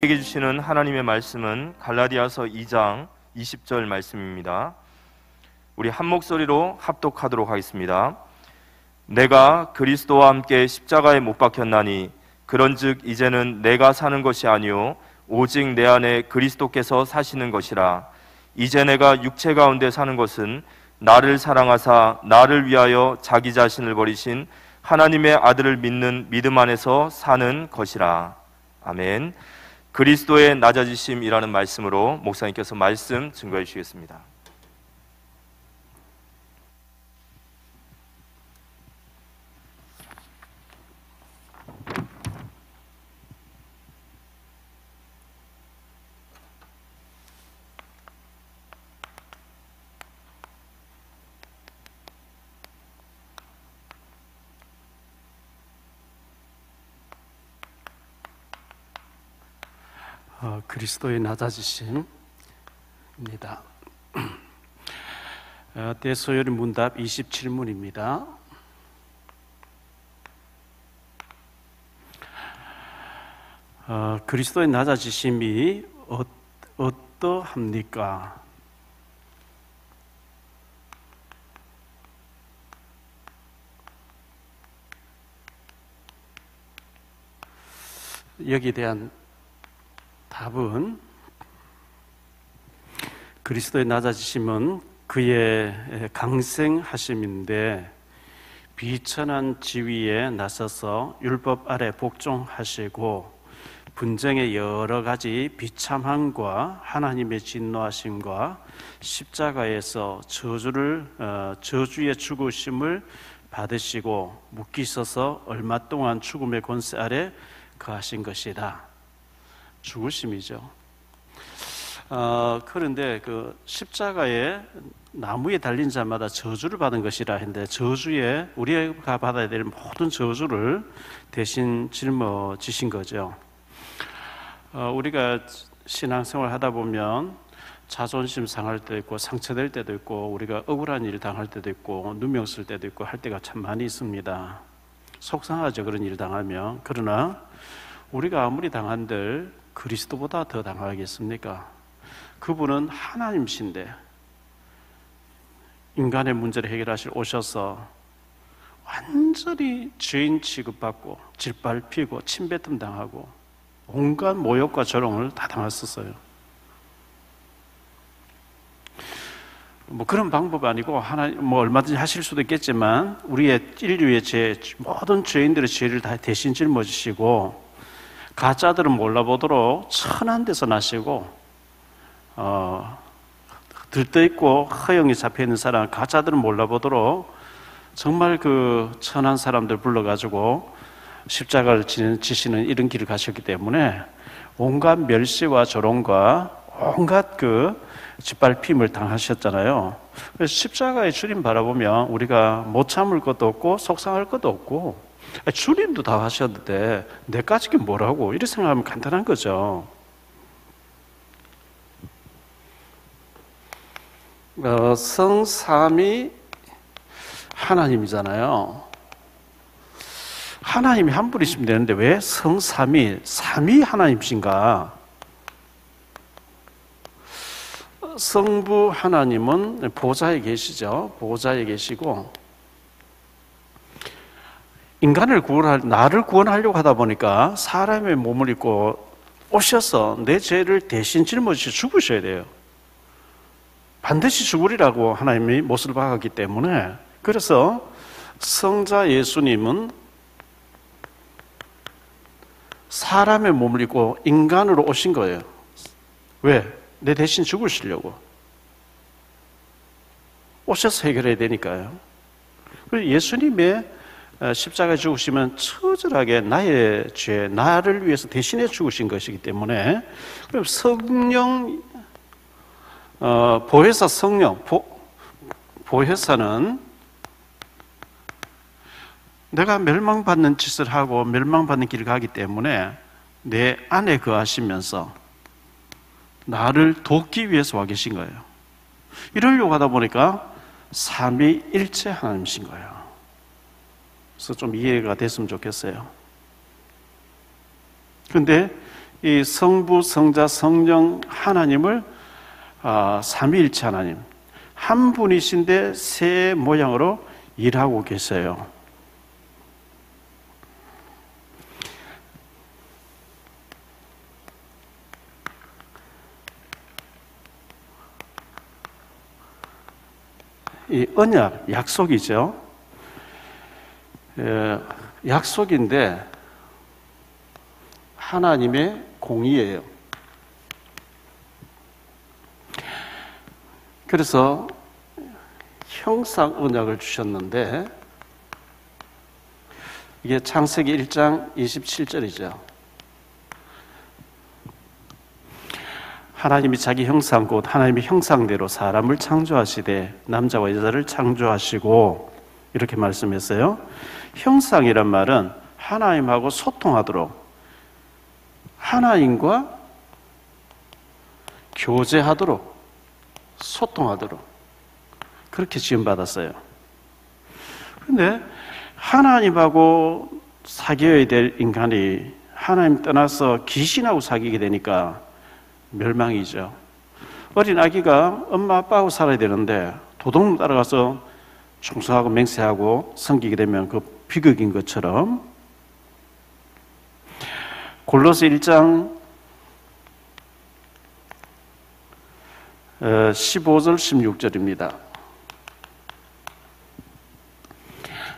우리에게 주시는 하나님의 말씀은 갈라디아서 2장 20절 말씀입니다. 우리 한 목소리로 합독하도록 하겠습니다. 내가 그리스도와 함께 십자가에 못 박혔나니 그런즉 이제는 내가 사는 것이 아니요 오직 내 안에 그리스도께서 사시는 것이라. 이제 내가 육체 가운데 사는 것은 나를 사랑하사 나를 위하여 자기 자신을 버리신 하나님의 아들을 믿는 믿음 안에서 사는 것이라. 아멘. 그리스도의 낮아지심이라는 말씀으로 목사님께서 말씀 증거해 주시겠습니다. 그리스도의 낮아지심입니다. 대소요리 문답 27문입니다. 그리스도의 낮아지심이 어떠합니까? 여기에 대한 답은 그리스도의 낮아지심은 그의 강생하심인데 비천한 지위에 나서서 율법 아래 복종하시고 분쟁의 여러 가지 비참함과 하나님의 진노하심과 십자가에서 저주의 죽으심을 받으시고 묶이셔서 얼마 동안 죽음의 권세 아래 거하신 것이다. 죽으심이죠. 그런데 그 십자가에 나무에 달린 자마다 저주를 받은 것이라 했는데 저주에 우리가 받아야 될 모든 저주를 대신 짊어지신 거죠. 우리가 신앙생활 하다 보면 자존심 상할 때도 있고 상처될 때도 있고 우리가 억울한 일 당할 때도 있고 누명 쓸 때도 있고 할 때가 참 많이 있습니다. 속상하죠, 그런 일 당하면. 그러나 우리가 아무리 당한들 그리스도보다 더 당하겠습니까? 그분은 하나님이신데 인간의 문제를 해결하실 오셔서 완전히 죄인 취급받고 짓밟히고 침뱉음 당하고 온갖 모욕과 조롱을 다 당했었어요. 그런 방법 아니고 하나님 얼마든지 하실 수도 있겠지만 우리의 인류의 모든 죄인들의 죄를 다 대신 짊어지시고 가짜들은 몰라보도록 천한 데서 나시고 들떠있고 허영이 잡혀있는 사람 가짜들은 몰라보도록 정말 그 천한 사람들 불러가지고 십자가를 지시는 이런 길을 가셨기 때문에 온갖 멸시와 조롱과 온갖 그 짓밟힘을 당하셨잖아요. 그래서 십자가의 주님 바라보면 우리가 못 참을 것도 없고 속상할 것도 없고 주님도 다 하셨는데 내까지 뭐라고 이렇게 생각하면 간단한 거죠. 성삼위 하나님이잖아요. 하나님이 한 분이시면 되는데 왜 성삼위, 삼위 하나님이신가? 성부 하나님은 보좌에 계시죠. 보좌에 계시고 나를 구원하려고 하다 보니까 사람의 몸을 입고 오셔서 내 죄를 대신 짊어지셔 죽으셔야 돼요. 반드시 죽으리라고 하나님이 못을 박았기 때문에 그래서 성자 예수님은 사람의 몸을 입고 인간으로 오신 거예요. 왜? 내 대신 죽으시려고. 오셔서 해결해야 되니까요. 그래서 예수님의 십자가에 죽으시면 처절하게 나의 죄, 나를 위해서 대신해 죽으신 것이기 때문에 그럼 성령, 보혜사 성령, 보혜사는 내가 멸망받는 짓을 하고 멸망받는 길을 가기 때문에 내 안에 거하시면서 나를 돕기 위해서 와 계신 거예요. 이러려고 하다 보니까 삼위일체 하나님이신 거예요. 그래서 좀 이해가 됐으면 좋겠어요. 그런데 이 성부, 성자, 성령 하나님을 삼위일체 하나님 한 분이신데 새 모양으로 일하고 계세요. 이 언약, 약속이죠. 약속인데 하나님의 공의예요. 그래서 형상 언약을 주셨는데 이게 창세기 1장 27절이죠. 하나님이 자기 형상 곧 하나님의 형상대로 사람을 창조하시되 남자와 여자를 창조하시고 이렇게 말씀했어요. 형상이란 말은 하나님하고 소통하도록 하나님과 교제하도록 소통하도록 그렇게 지음받았어요. 그런데 하나님하고 사귀어야 될 인간이 하나님 떠나서 귀신하고 사귀게 되니까 멸망이죠. 어린 아기가 엄마 아빠하고 살아야 되는데 도둑 따라가서 충성하고 맹세하고 섬기게 되면 그 비극인 것처럼 골로새 1장 15절 16절입니다.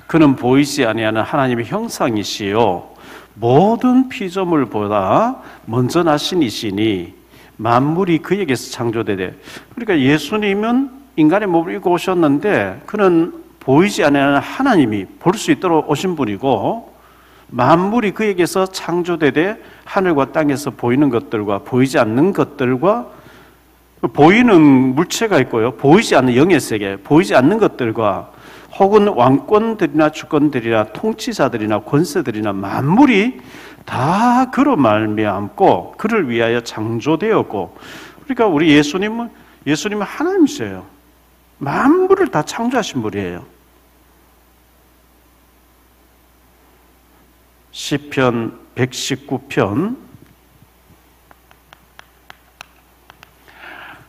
그는 보이지 아니하는 하나님의 형상이시요 모든 피조물보다 먼저 나신 이시니 만물이 그에게서 창조되되, 그러니까 예수님은 인간의 몸을 입고 오셨는데 그는 보이지 않는 하나님이 볼 수 있도록 오신 분이고 만물이 그에게서 창조되되 하늘과 땅에서 보이는 것들과 보이지 않는 것들과 보이는 물체가 있고요, 보이지 않는 영의 세계, 보이지 않는 것들과 혹은 왕권들이나 주권들이나 통치자들이나 권세들이나 만물이 다 그로 말미암고 그를 위하여 창조되었고, 그러니까 우리 예수님은 하나님이세요. 만물을 다 창조하신 분이에요. 시편 119편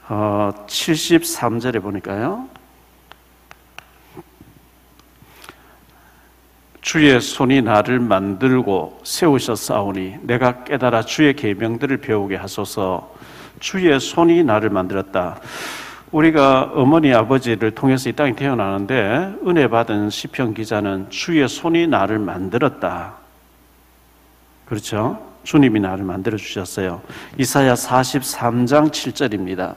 73절에 보니까요, 주의 손이 나를 만들고 세우셨사오니 내가 깨달아 주의 계명들을 배우게 하소서. 주의 손이 나를 만들었다. 우리가 어머니 아버지를 통해서 이 땅에 태어나는데 은혜 받은 시편 기자는 주의 손이 나를 만들었다. 그렇죠? 주님이 나를 만들어 주셨어요. 이사야 43장 7절입니다.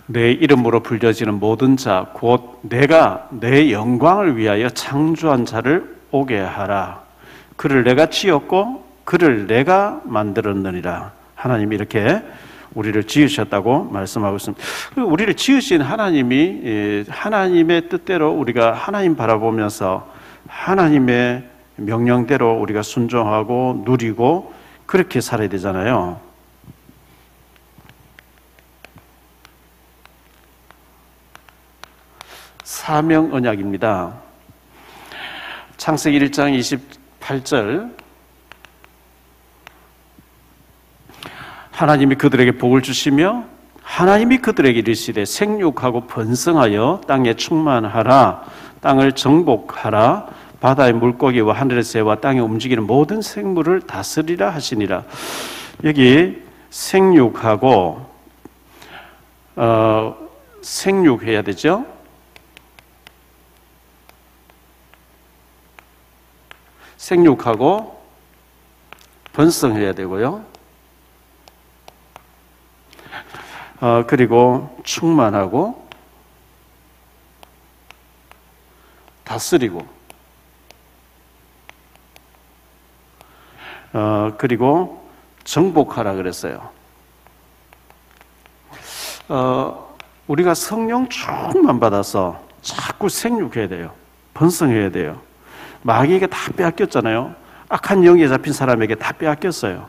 내 이름으로 불려지는 모든 자 곧 내가 내 영광을 위하여 창조한 자를 오게 하라. 그를 내가 지었고 그를 내가 만들었느니라. 하나님이 이렇게 우리를 지으셨다고 말씀하고 있습니다. 우리를 지으신 하나님이 하나님의 뜻대로 우리가 하나님 바라보면서 하나님의 명령대로 우리가 순종하고 누리고 그렇게 살아야 되잖아요. 사명 언약입니다. 창세기 1장 28절 하나님이 그들에게 복을 주시며 하나님이 그들에게 이르시되 생육하고 번성하여 땅에 충만하라. 땅을 정복하라. 바다의 물고기와 하늘의 새와 땅에 움직이는 모든 생물을 다스리라 하시니라. 여기 생육하고 생육해야 되죠. 생육하고 번성해야 되고요. 그리고 충만하고 다스리고 그리고 정복하라 그랬어요. 우리가 성령 충만 받아서 자꾸 생육해야 돼요. 번성해야 돼요. 마귀에게 다 빼앗겼잖아요. 악한 영에 잡힌 사람에게 다 빼앗겼어요.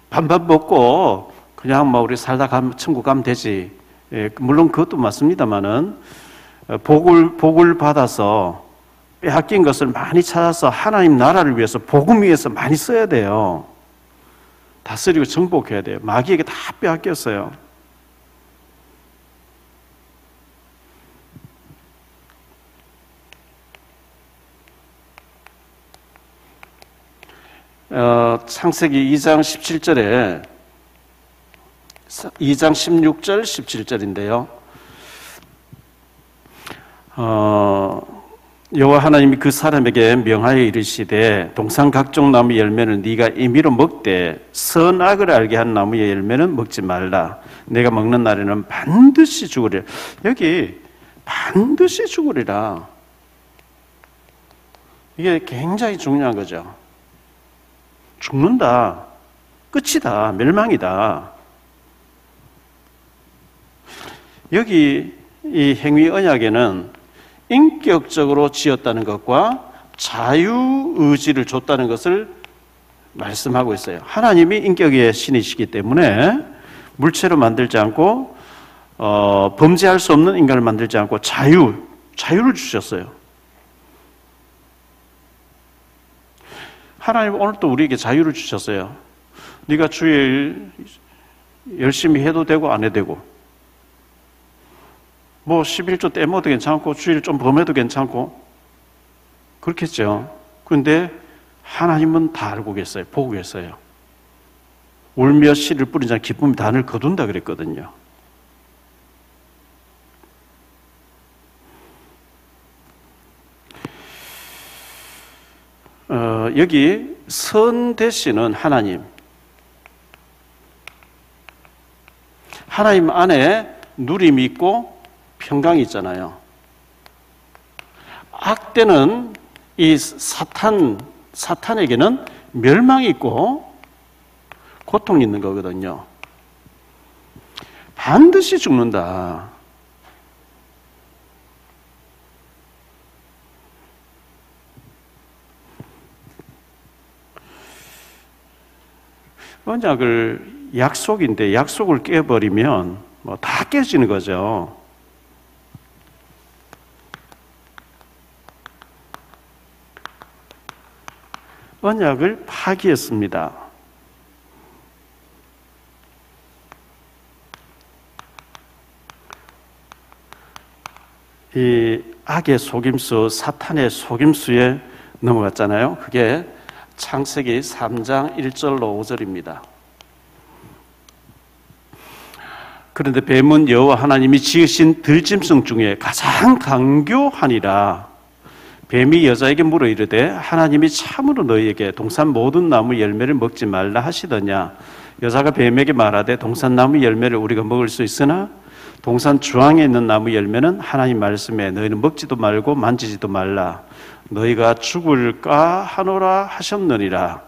반반 먹고 그냥 우리 살다 가면 천국 가면 되지 예, 물론 그것도 맞습니다만은 복을 받아서 빼앗긴 것을 많이 찾아서 하나님 나라를 위해서 복음 위해서 많이 써야 돼요. 다스리고 정복해야 돼요. 마귀에게 다 빼앗겼어요. 창세기 2장 17절에 2장 16절 17절인데요. 여호와 하나님이 그 사람에게 명하여 이르시되 동산 각종 나무 열매는 네가 임의로 먹되 선악을 알게 한 나무의 열매는 먹지 말라. 내가 먹는 날에는 반드시 죽으리라. 여기 반드시 죽으리라. 이게 굉장히 중요한 거죠. 죽는다. 끝이다. 멸망이다. 여기 이 행위 언약에는 인격적으로 지었다는 것과 자유의지를 줬다는 것을 말씀하고 있어요. 하나님이 인격의 신이시기 때문에 물체로 만들지 않고 범죄할 수 없는 인간을 만들지 않고 자유를 주셨어요. 하나님 오늘 또 우리에게 자유를 주셨어요. 네가 주일 열심히 해도 되고 안 해도 되고, 뭐 11조 떼먹어도 괜찮고 주일 좀 범해도 괜찮고 그렇겠죠. 그런데 하나님은 다 알고 계세요. 보고 계세요. 울며 씨를 뿌린 자 기쁨이 단을 거둔다 그랬거든요. 여기 선 되시는 하나님 안에 누림이 있고 평강이 있잖아요. 악되는 이 사탄에게는 멸망이 있고 고통이 있는 거거든요. 반드시 죽는다. 언약을 약속인데 약속을 깨버리면 뭐 다 깨지는 거죠. 언약을 파기했습니다. 이 악의 속임수, 사탄의 속임수에 넘어갔잖아요. 그게 창세기 3장 1절로 5절입니다. 그런데 뱀은 여호와 하나님이 지으신 들짐승 중에 가장 강교하니라. 뱀이 여자에게 물어 이르되 하나님이 참으로 너희에게 동산 모든 나무 열매를 먹지 말라 하시더냐. 여자가 뱀에게 말하되 동산 나무 열매를 우리가 먹을 수 있으나 동산 주황에 있는 나무 열매는 하나님 말씀에 너희는 먹지도 말고 만지지도 말라. 너희가 죽을까 하노라 하셨느니라.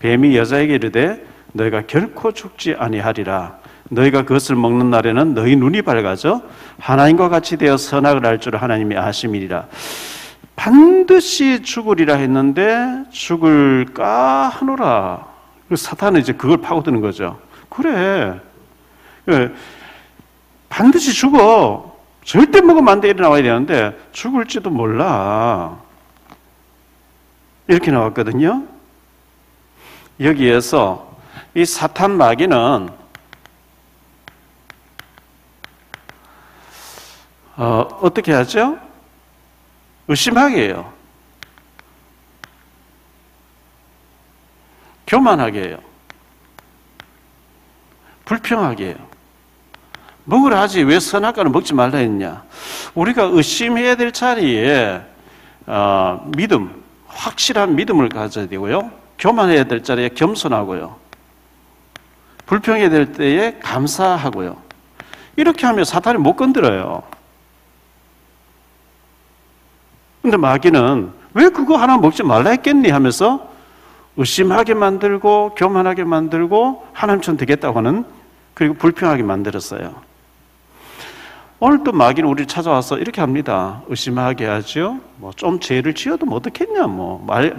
뱀이 여자에게 이르되 너희가 결코 죽지 아니하리라. 너희가 그것을 먹는 날에는 너희 눈이 밝아져 하나님과 같이 되어 선악을 알 줄 하나님이 아심이니라. 반드시 죽으리라 했는데 죽을까 하노라. 사탄은 이제 그걸 파고드는 거죠. 그래, 반드시 죽어. 절대 먹으면 안 돼. 이렇게 나와야 되는데 죽을지도 몰라. 이렇게 나왔거든요. 여기에서 이 사탄 마귀는 어떻게 하죠? 의심하게 해요. 교만하게 해요. 불평하게 해요. 먹으라 하지 왜 선악과를 먹지 말라 했냐. 우리가 의심해야 될 자리에 믿음, 확실한 믿음을 가져야 되고요. 교만해야 될 자리에 겸손하고요. 불평해야 될 때에 감사하고요. 이렇게 하면 사탄이 못 건드려요. 근데 마귀는 왜 그거 하나 먹지 말라 했겠니 하면서 의심하게 만들고 교만하게 만들고 하나님처럼 되겠다고 하는, 그리고 불평하게 만들었어요. 오늘 또 마귀는 우리를 찾아와서 이렇게 합니다. 의심하게 하죠. 뭐 좀 죄를 지어도 뭐 어떻겠냐,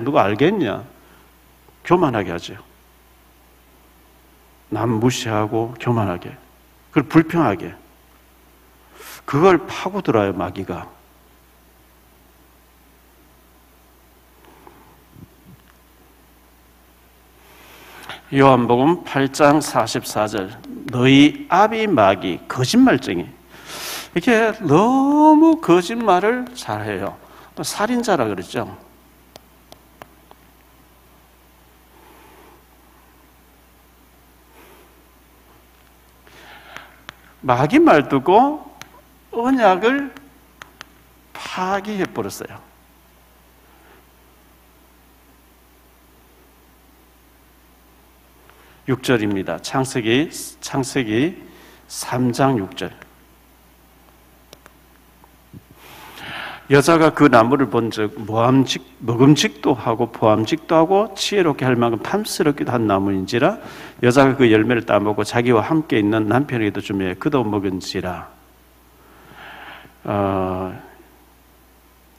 누가 알겠냐. 교만하게 하죠. 남 무시하고 교만하게, 그리고 불평하게. 그걸 파고들어요, 마귀가. 요한복음 8장 44절, 너희 아비 마귀, 거짓말쟁이. 이렇게 너무 거짓말을 잘해요. 살인자라 그랬죠. 마귀 말 듣고 언약을 파기해 버렸어요. (6절입니다) 창세기 3장 6절. 여자가 그 나무를 본즉 먹음직도 하고 보암직도 하고 지혜롭게 할 만큼 탐스럽기도 한 나무인지라 여자가 그 열매를 따먹고 자기와 함께 있는 남편에게도 주며 그도 먹은지라.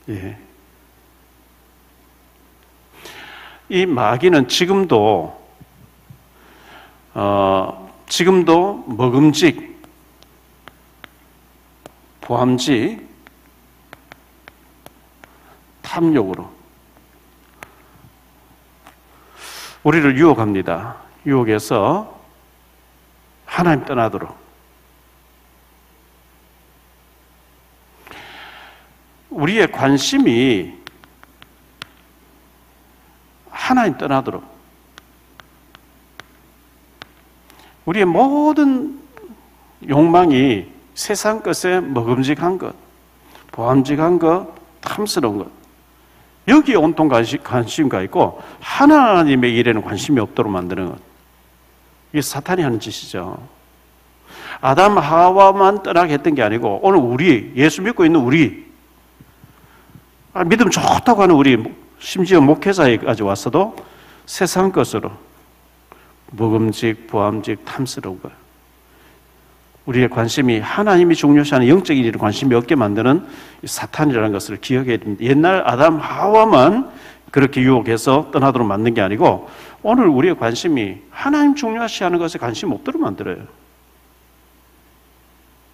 예. 이 마귀는 지금도 먹음직, 보암직, 탐욕으로 우리를 유혹합니다. 유혹해서 하나님 떠나도록. 우리의 관심이 하나님 떠나도록. 우리의 모든 욕망이 세상 것에 먹음직한 것, 보암직한 것, 탐스러운 것, 여기에 온통 관심가 있고 하나님의 일에는 관심이 없도록 만드는 것. 이게 사탄이 하는 짓이죠. 아담 하와만 떠나게 했던 게 아니고 오늘 우리, 예수 믿고 있는 우리, 믿음 좋다고 하는 우리, 심지어 목회자에까지 왔어도 세상 것으로 먹음직, 보암직, 탐스러운 것. 우리의 관심이 하나님이 중요시하는 영적인 일에 관심이 없게 만드는 사탄이라는 것을 기억해야 됩니다. 옛날 아담 하와만 그렇게 유혹해서 떠나도록 만든 게 아니고 오늘 우리의 관심이 하나님 중요시하는 것에 관심 없도록 만들어요.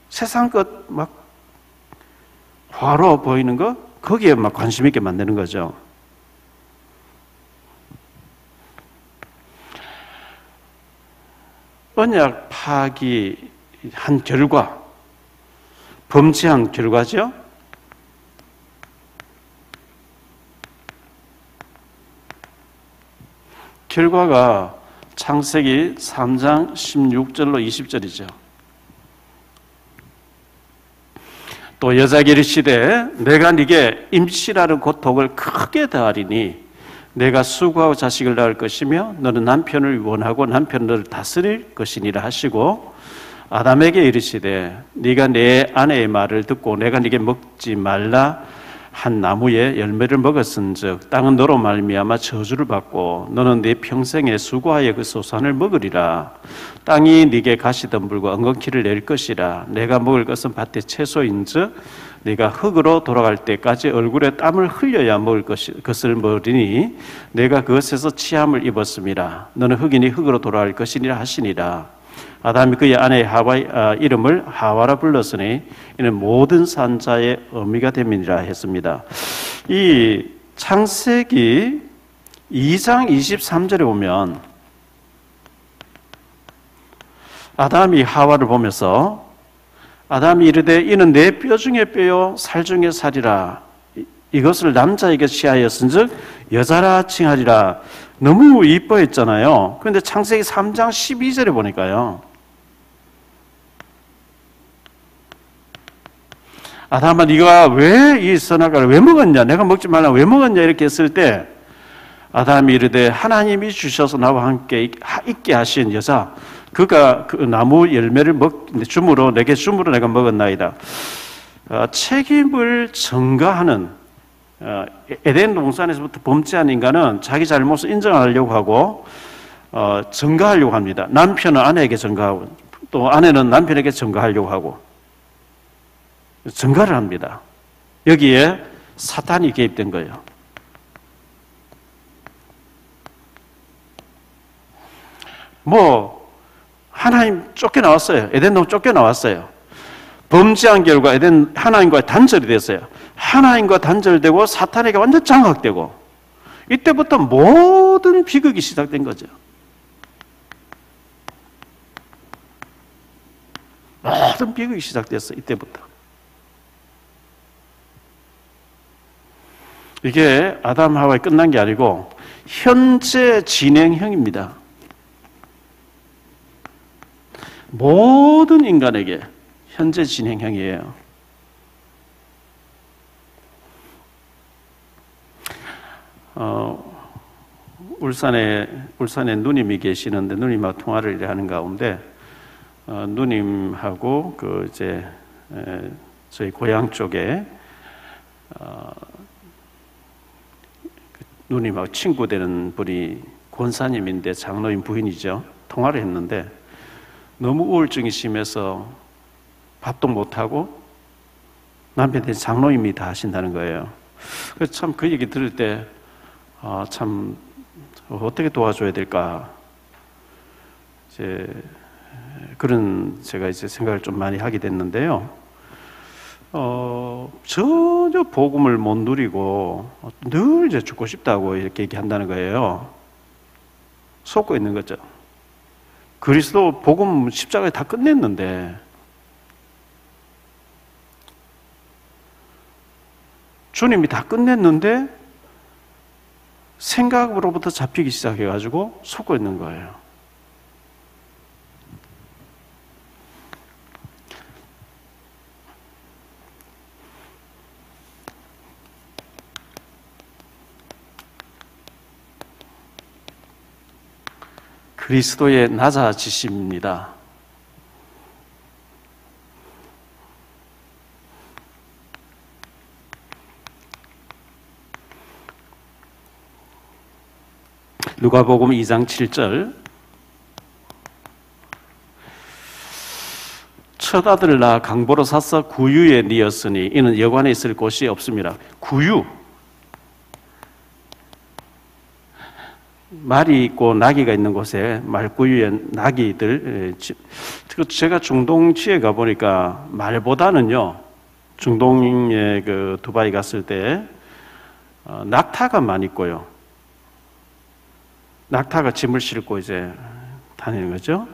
세상 것 막 화로 보이는 것, 거기에 막 관심 있게 만드는 거죠. 언약 파기한 결과, 범죄한 결과죠. 결과가 창세기 3장 16절로 20절이죠. 또 여자에게 이르시되 내가 네게 임신하는 고통을 크게 더하리니 내가 수고하고 자식을 낳을 것이며 너는 남편을 원하고 남편은 너를 다스릴 것이니라 하시고 아담에게 이르시되 네가 내 아내의 말을 듣고 내가 네게 먹지 말라 한 나무의 열매를 먹었은즉 땅은 너로 말미암아 저주를 받고 너는 네 평생에 수고하여 그 소산을 먹으리라. 땅이 네게 가시덤불과 엉겅퀴를 낼 것이라. 내가 먹을 것은 밭의 채소인즉 네가 흙으로 돌아갈 때까지 얼굴에 땀을 흘려야 먹을 것을 먹으리니 내가 그것에서 취함을 입었음이라. 너는 흙이니 흙으로 돌아갈 것이니라 하시니라. 아담이 그의 아내 하와 이름을 하와라 불렀으니 이는 모든 산자의 어미가 됨이니라 했습니다. 이 창세기 2장 23절에 보면 아담이 하와를 보면서 아담이 이르되 이는 내 뼈 중에 뼈요 살 중에 살이라. 이것을 남자에게 취하였은즉 여자라 칭하리라. 너무 이뻐했잖아요. 그런데 창세기 3장 12절에 보니까요, 아담아 네가 왜 이 선악과를 왜 먹었냐, 내가 먹지 말라 왜 먹었냐 이렇게 했을 때 아담이 이르되 하나님이 주셔서 나와 함께 있게 하신 여자 그가 그 나무 열매를 주므로 내가 먹었나이다. 책임을 전가하는, 에덴 동산에서부터 범죄한 인간은 자기 잘못을 인정하려고 하고 전가하려고 합니다. 남편은 아내에게 전가하고 또 아내는 남편에게 전가하려고 하고 전가를 합니다. 여기에 사탄이 개입된 거예요. 하나님 쫓겨나왔어요. 에덴 동산 쫓겨나왔어요. 범죄한 결과 에덴 하나님과 단절이 됐어요. 하나님과 단절되고 사탄에게 완전 장악되고, 이때부터 모든 비극이 시작된 거죠. 모든 비극이 시작됐어요. 이때부터. 이게 아담 하와에 끝난 게 아니고 현재 진행형입니다. 모든 인간에게 현재 진행형이에요. 울산에 누님이 계시는데 누님하고 통화를 하는 가운데 누님하고 저희 고향 쪽에 누님하고 친구 되는 분이 권사님인데 장로님 부인이죠. 통화를 했는데 너무 우울증이 심해서 밥도 못하고 남편한테 장로님이 다 하신다는 거예요. 그래서 참 그 얘기 들을 때 참 어떻게 도와줘야 될까, 그런 제가 생각을 좀 많이 하게 됐는데요. 전혀 복음을 못 누리고 늘 죽고 싶다고 이렇게 얘기한다는 거예요. 속고 있는 거죠. 그리스도 복음 십자가에 다 끝냈는데 주님이 다 끝냈는데 생각으로부터 잡히기 시작해가지고 속고 있는 거예요. 그리스도의 낮아지심입니다. 누가복음 2장 7절, 첫 아들을 낳아 강보로 사서 구유에 뉘었으니 이는 여관에 있을 곳이 없습니다. 구유, 말이 있고 나귀가 있는 곳에 말구유에 나귀들, 제가 중동지에 가보니까 말보다는요, 중동에 두바이 갔을 때 낙타가 많이 있고요. 낙타가 짐을 싣고 다니는 거죠.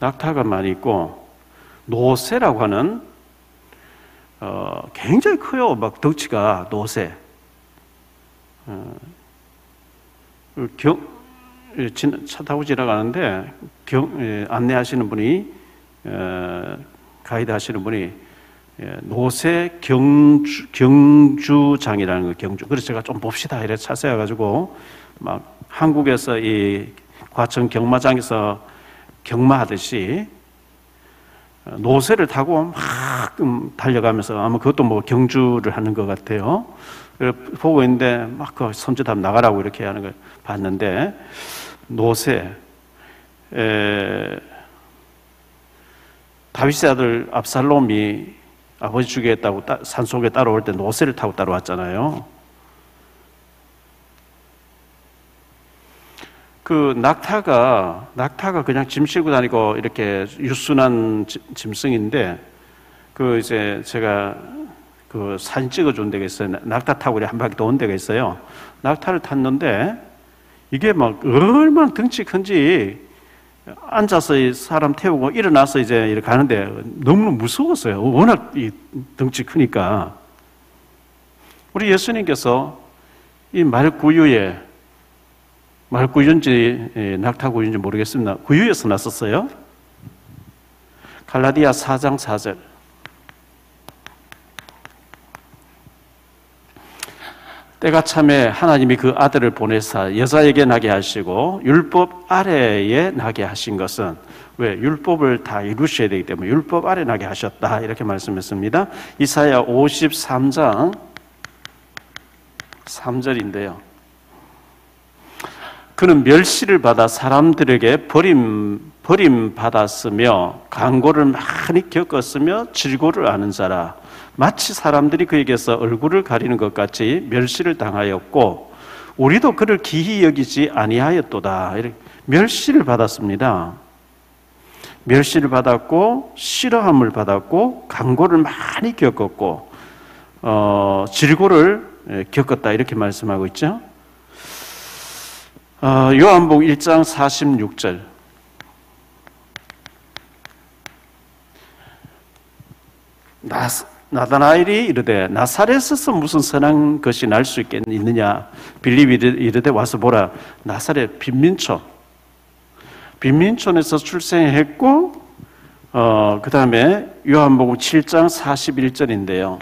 낙타가 많이 있고, 노새라고 하는 굉장히 커요. 막 덩치가 노새. 차 타고 지나가는데 안내하시는 분이, 가이드 하시는 분이 노새 경주장이라는 거, 경주. 그래서 제가 좀 봅시다 이래 찾아가지고 막 한국에서 이 과천 경마장에서 경마하듯이 노새를 타고 막 달려가면서, 아마 그것도 뭐 경주를 하는 것 같아요. 보고 있는데 막 그 선제답 나가라고 이렇게 하는 걸 봤는데, 노새, 다윗의 아들 압살롬이 아버지 죽이겠다고 산속에 따라올 때 노새를 타고 따라왔잖아요. 그 낙타가 그냥 짐 싣고 다니고 이렇게 유순한 짐승인데, 제가 사진 찍어준 데가 있어요. 낙타 타고 한 바퀴 도는 데가 있어요. 낙타를 탔는데 이게 막 얼마나 덩치 큰지, 앉아서 사람 태우고 일어나서 이렇게 가는데 너무 무서웠어요. 워낙 이 덩치 크니까. 우리 예수님께서 이 말구유인지 낙타구유인지 모르겠습니다. 구유에서 났었어요. 갈라디아 4장 4절. 때가 참에 하나님이 그 아들을 보내사 여자에게 나게 하시고 율법 아래에 나게 하신 것은, 왜? 율법을 다 이루셔야 되기 때문에 율법 아래 나게 하셨다, 이렇게 말씀했습니다. 이사야 53장 3절인데요. 그는 멸시를 받아 사람들에게 버림받았으며 강고를 많이 겪었으며 질고를 아는 자라. 마치 사람들이 그에게서 얼굴을 가리는 것 같이 멸시를 당하였고 우리도 그를 기히 여기지 아니하였도다. 이렇게 멸시를 받았습니다. 멸시를 받았고 싫어함을 받았고 강고를 많이 겪었고 질고를 겪었다 이렇게 말씀하고 있죠. 요한복음 1장 46절 나다나엘이 이르되 나사렛에서 무슨 선한 것이 날 수 있느냐 빌립이 이르되 와서 보라 나사렛 빈민촌에서 출생했고 그 다음에 요한복음 7장 41절인데요.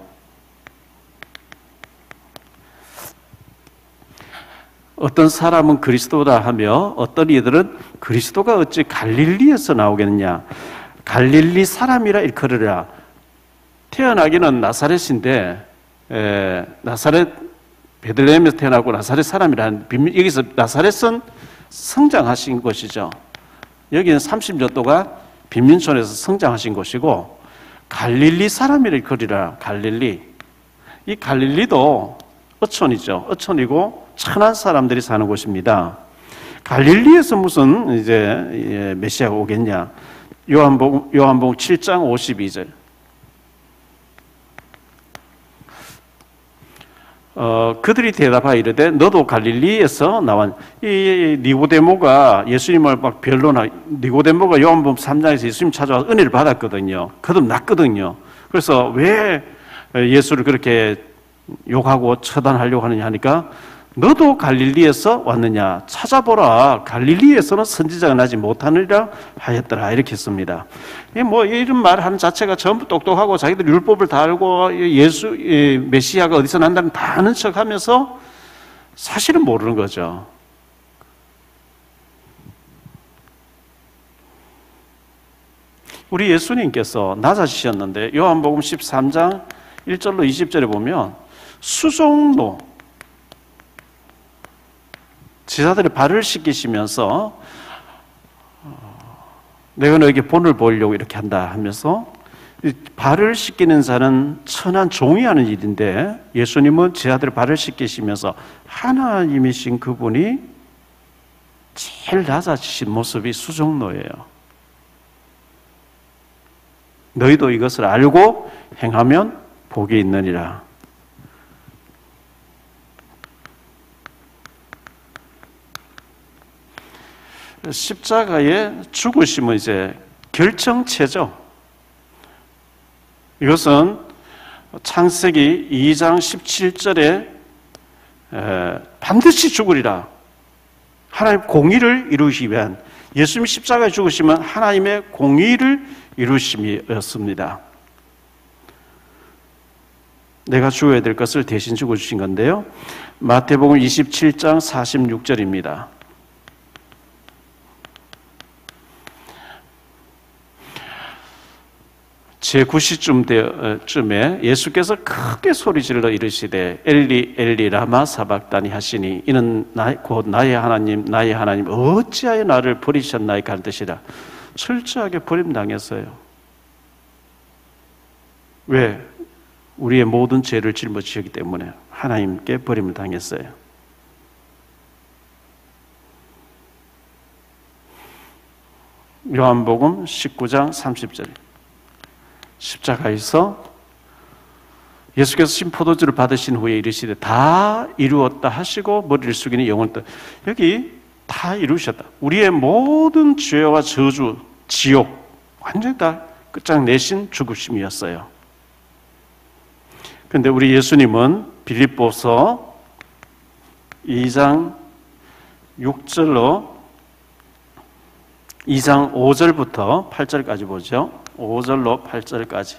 어떤 사람은 그리스도다 하며 어떤 이들은 그리스도가 어찌 갈릴리에서 나오겠느냐 갈릴리 사람이라 일컬으라. 태어나기는 나사렛인데 나사렛 베들레헴에서 태어나고 나사렛 사람이라는 여기서 나사렛은 성장하신 곳이죠. 여기는 30년 동안 빈민촌에서 성장하신 곳이고 갈릴리 사람이라 일컬으라. 갈릴리 이 갈릴리도 어촌이죠. 어촌이고 천한 사람들이 사는 곳입니다. 갈릴리에서 무슨 이제 메시아가 오겠냐? 요한복음 7장 52절. 그들이 대답하여 이르되 너도 갈릴리에서 나왔. 이 니고데모가 예수님을 막 변론하. 니고데모가 요한복음 3장에서 예수님 찾아와서 은혜를 받았거든요. 거듭났거든요. 그래서 왜 예수를 그렇게 욕하고 처단하려고 하느냐 하니까 너도 갈릴리에서 왔느냐 찾아보라 갈릴리에서는 선지자가 나지 못하느니라 하였더라 이렇게 했습니다. 뭐 이런 말 하는 자체가 전부 똑똑하고 자기들 율법을 다 알고 예수 메시아가 어디서 난다는 다 아는 척하면서 사실은 모르는 거죠. 우리 예수님께서 낮아지셨는데 요한복음 13장 1절로 20절에 보면 수종로 제자들의 발을 씻기시면서 내가 너에게 본을 보이려고 이렇게 한다 하면서 발을 씻기는 자는 천한 종이 하는 일인데 예수님은 제자들의 발을 씻기시면서 하나님이신 그분이 제일 낮아지신 모습이 수종로예요. 너희도 이것을 알고 행하면 복이 있느니라. 십자가의 죽으심은 이제 결정체죠. 이것은 창세기 2장 17절에 반드시 죽으리라. 하나님 공의를 이루시기 위한 예수님이 십자가에 죽으심은 하나님의 공의를 이루심이었습니다. 내가 죽어야 될 것을 대신 죽어주신 건데요. 마태복음 27장 46절입니다. 제9시쯤에 예수께서 크게 소리질러 이르시되 엘리 엘리 라마 사박다니 하시니 이는 곧 나의 하나님 나의 하나님 어찌하여 나를 버리셨나이까 할 뜻이라. 철저하게 버림당했어요. 왜? 우리의 모든 죄를 짊어지셨기 때문에 하나님께 버림을 당했어요. 요한복음 19장 30절 십자가에서 예수께서 신포도주를 받으신 후에 이르시되 다 이루었다 하시고 머리를 숙이니 영혼을 떠. 여기 다 이루셨다. 우리의 모든 죄와 저주, 지옥 완전히 다 끝장내신 죽으심이었어요. 그런데 우리 예수님은 빌립보서 2장 6절로 2장 5절부터 8절까지 보죠. 5절로 8절까지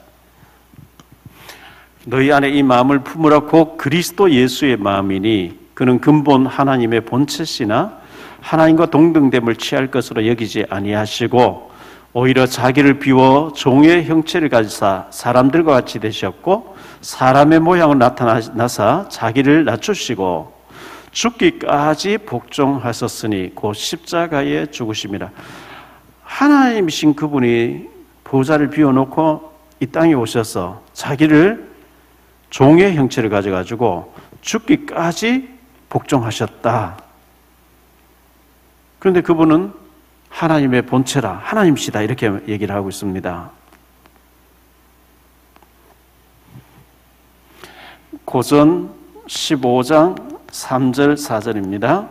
너희 안에 이 마음을 품으라 곧 그리스도 예수의 마음이니 그는 근본 하나님의 본체시나 하나님과 동등됨을 취할 것으로 여기지 아니하시고 오히려 자기를 비워 종의 형체를 가지사 사람들과 같이 되셨고 사람의 모양을 나타나사 자기를 낮추시고 죽기까지 복종하셨으니 곧 십자가에 죽으심이라. 하나님이신 그분이 보좌를 비워놓고 이 땅에 오셔서 자기를 종의 형체를 가져가지고 죽기까지 복종하셨다. 그런데 그분은 하나님의 본체라, 하나님이시다 이렇게 얘기를 하고 있습니다. 고전 15장 3절 4절입니다.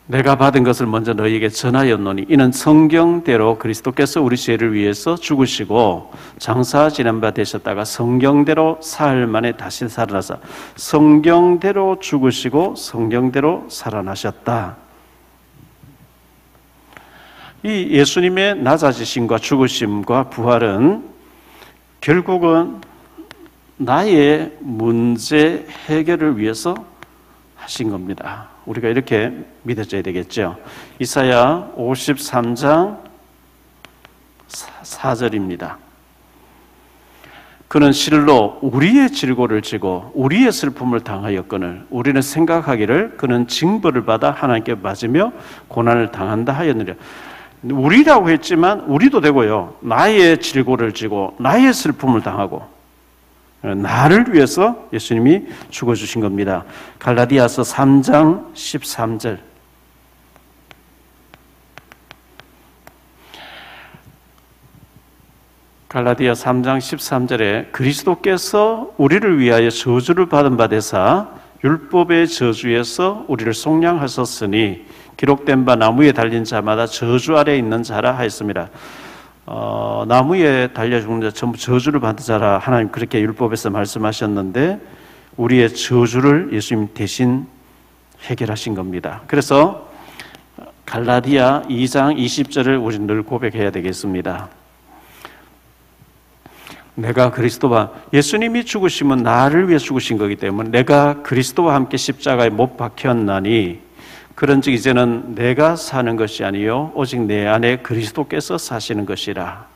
내가 받은 것을 먼저 너희에게 전하였노니 이는 성경대로 그리스도께서 우리 죄를 위해서 죽으시고 장사 지난 바 되셨다가 성경대로 사흘 만에 다시 살아나사 성경대로 죽으시고 성경대로 살아나셨다. 이 예수님의 낮아지심과 죽으심과 부활은 결국은 나의 문제 해결을 위해서 하신 겁니다. 우리가 이렇게 믿어져야 되겠죠. 이사야 53장 4절입니다. 그는 실로 우리의 질고를 지고 우리의 슬픔을 당하였거늘 우리는 생각하기를 그는 징벌을 받아 하나님께 맞으며 고난을 당한다 하였느냐. 우리라고 했지만 우리도 되고요. 나의 질고를 지고 나의 슬픔을 당하고 나를 위해서 예수님이 죽어주신 겁니다. 갈라디아서 3장 13절. 갈라디아 3장 13절에 그리스도께서 우리를 위하여 저주를 받은 바 되사 율법의 저주에서 우리를 속량하셨으니 기록된 바 나무에 달린 자마다 저주 아래 있는 자라 하였습니다. 나무에 달려 죽는 자 전부 저주를 받은 자라 하나님 그렇게 율법에서 말씀하셨는데 우리의 저주를 예수님 대신 해결하신 겁니다. 그래서 갈라디아 2장 20절을 우리 늘 고백해야 되겠습니다. 내가 그리스도와 예수님이 죽으심은 나를 위해 죽으신 거기 때문에 내가 그리스도와 함께 십자가에 못 박혔나니 그런즉 이제는 내가 사는 것이 아니요 오직 내 안에 그리스도께서 사시는 것이라.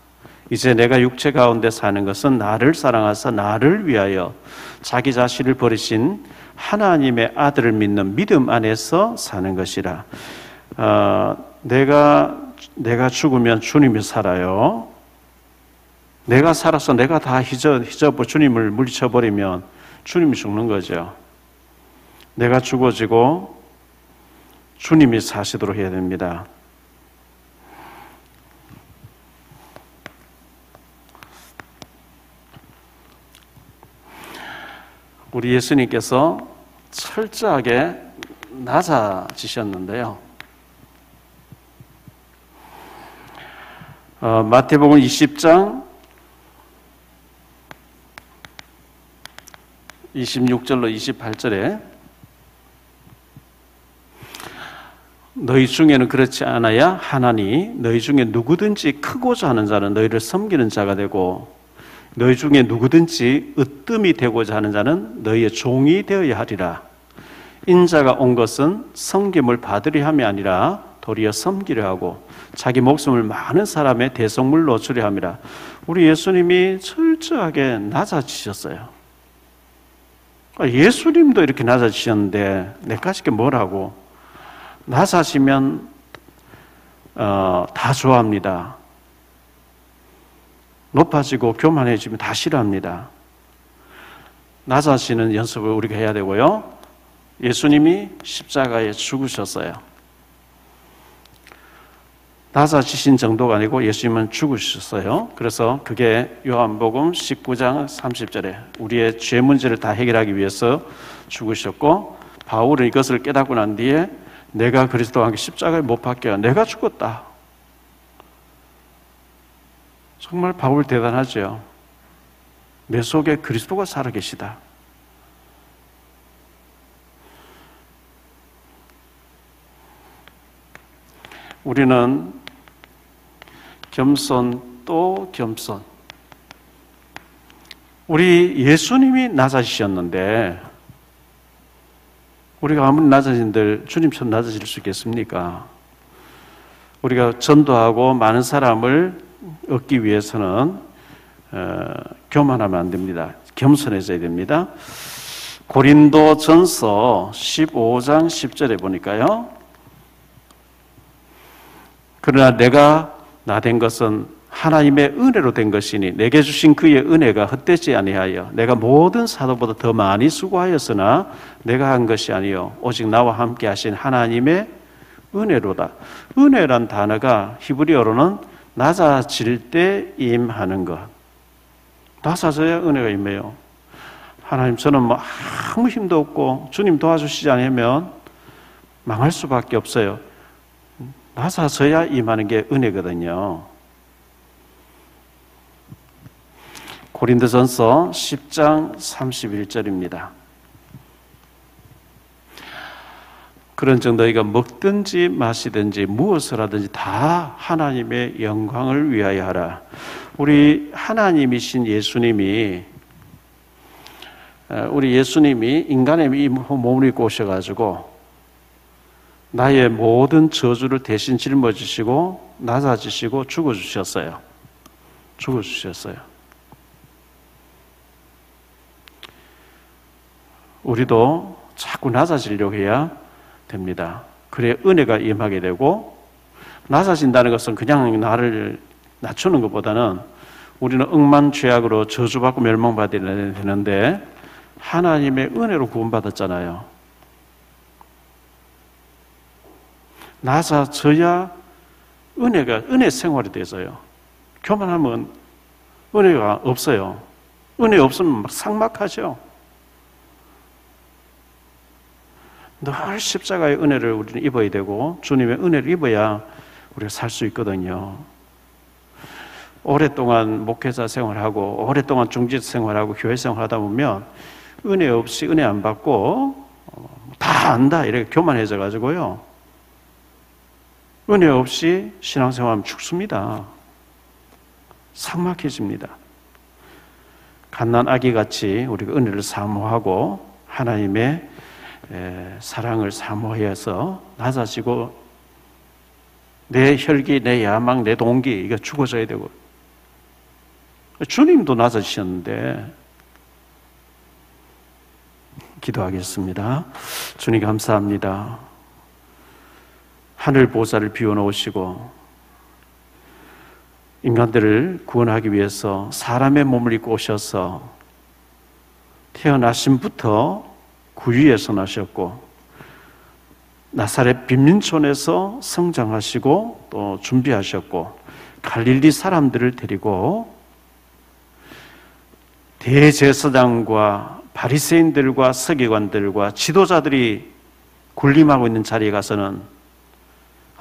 이제 내가 육체 가운데 사는 것은 나를 사랑하사 나를 위하여 자기 자신을 버리신 하나님의 아들을 믿는 믿음 안에서 사는 것이라. 내가 죽으면 주님이 살아요. 내가 살아서 내가 다 주님을 물리쳐버리면 주님이 죽는 거죠. 내가 죽어지고 주님이 사시도록 해야 됩니다. 우리 예수님께서 철저하게 낮아지셨는데요. 마태복음 20장 26절로 28절에 너희 중에는 그렇지 않아야 하나니 너희 중에 누구든지 크고자 하는 자는 너희를 섬기는 자가 되고 너희 중에 누구든지 으뜸이 되고자 하는 자는 너희의 종이 되어야 하리라. 인자가 온 것은 섬김을 받으려 함이 아니라 도리어 섬기려 하고 자기 목숨을 많은 사람의 대속물로 주려 함이라. 우리 예수님이 철저하게 낮아지셨어요. 예수님도 이렇게 낮아지셨는데 내까지 게 뭐라고? 낮아지면 다 좋아합니다. 높아지고 교만해지면 다 싫어합니다. 낮아지는 연습을 우리가 해야 되고요. 예수님이 십자가에 죽으셨어요. 낮아지신 정도가 아니고 예수님은 죽으셨어요. 그래서 그게 요한복음 19장 30절에 우리의 죄 문제를 다 해결하기 위해서 죽으셨고 바울은 이것을 깨닫고 난 뒤에 내가 그리스도와 함께 십자가에 못 박혀 내가 죽었다. 정말 바울 대단하죠. 내 속에 그리스도가 살아계시다. 우리는 겸손 또 겸손. 우리 예수님이 낮아지셨는데 우리가 아무리 낮아진들 주님처럼 낮아질 수 있겠습니까? 우리가 전도하고 많은 사람을 얻기 위해서는 교만하면 안 됩니다. 겸손해져야 됩니다. 고린도전서 15장 10절에 보니까요. 그러나 내가 나 된 것은 하나님의 은혜로 된 것이니 내게 주신 그의 은혜가 헛되지 아니하여 내가 모든 사도보다 더 많이 수고하였으나 내가 한 것이 아니요 오직 나와 함께 하신 하나님의 은혜로다. 은혜란 단어가 히브리어로는 낮아질 때 임하는 것. 낮아져야 은혜가 임해요. 하나님, 저는 뭐 아무 힘도 없고 주님 도와주시지 않으면 망할 수밖에 없어요. 낮아져야 임하는 게 은혜거든요. 고린도전서 10장 31절입니다. 그런즉 너희가 먹든지 마시든지 무엇을 하든지 다 하나님의 영광을 위하여 하라. 우리 하나님이신 예수님이 인간의 이 몸을 입고 오셔가지고 나의 모든 저주를 대신 짊어지시고 낮아지시고 죽어주셨어요. 우리도 자꾸 낮아지려고 해야 됩니다. 그래 은혜가 임하게 되고, 낮아진다는 것은 그냥 나를 낮추는 것보다는 우리는 억만죄악으로 저주받고 멸망받아야 되는데 하나님의 은혜로 구원받았잖아요. 낮아져야 은혜 생활이 되어요. 교만하면 은혜가 없어요. 은혜 없으면 막 삭막하죠. 늘 십자가의 은혜를 우리는 입어야 되고 주님의 은혜를 입어야 우리가 살 수 있거든요. 오랫동안 목회자 생활하고 오랫동안 중직 생활하고 교회 생활하다 보면 은혜 없이 은혜 안 받고 다 안다 이렇게 교만해져 가지고요, 은혜 없이 신앙생활하면 죽습니다. 삭막해집니다. 갓난 아기같이 우리가 은혜를 사모하고 하나님의 사랑을 사모해서 낮아지고 내 혈기, 내 야망, 내 동기 이거 죽어져야 되고, 주님도 낮아지셨는데. 기도하겠습니다. 주님 감사합니다. 하늘 보좌를 비워놓으시고 인간들을 구원하기 위해서 사람의 몸을 입고 오셔서 태어나심부터 구유에서 나셨고 나사렛 빈민촌에서 성장하시고 또 준비하셨고 갈릴리 사람들을 데리고 대제사장과 바리새인들과 서기관들과 지도자들이 군림하고 있는 자리에 가서는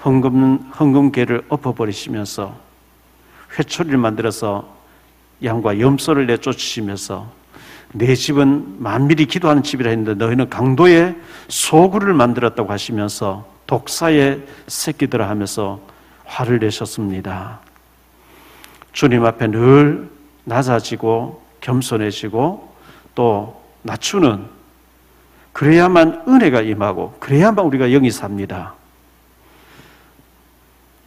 헌금궤를 엎어버리시면서 회초리를 만들어서 양과 염소를 내쫓으시면서 내 집은 만밀히 기도하는 집이라 했는데 너희는 강도의 소굴을 만들었다고 하시면서 독사의 새끼들아 하면서 화를 내셨습니다. 주님 앞에 늘 낮아지고 겸손해지고 또 낮추는, 그래야만 은혜가 임하고 그래야만 우리가 영이 삽니다.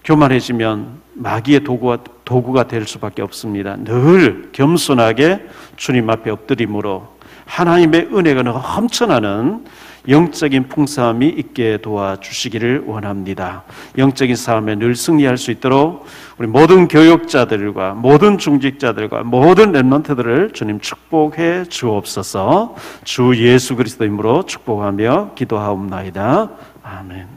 교만해지면 마귀의 도구가 될 수밖에 없습니다. 늘 겸손하게 주님 앞에 엎드림으로 하나님의 은혜가 넘쳐나는 영적인 풍성함이 있게 도와주시기를 원합니다. 영적인 싸움에 늘 승리할 수 있도록 우리 모든 교육자들과 모든 중직자들과 모든 렘넌트들을 주님 축복해 주옵소서. 주 예수 그리스도 이름으로 축복하며 기도하옵나이다. 아멘.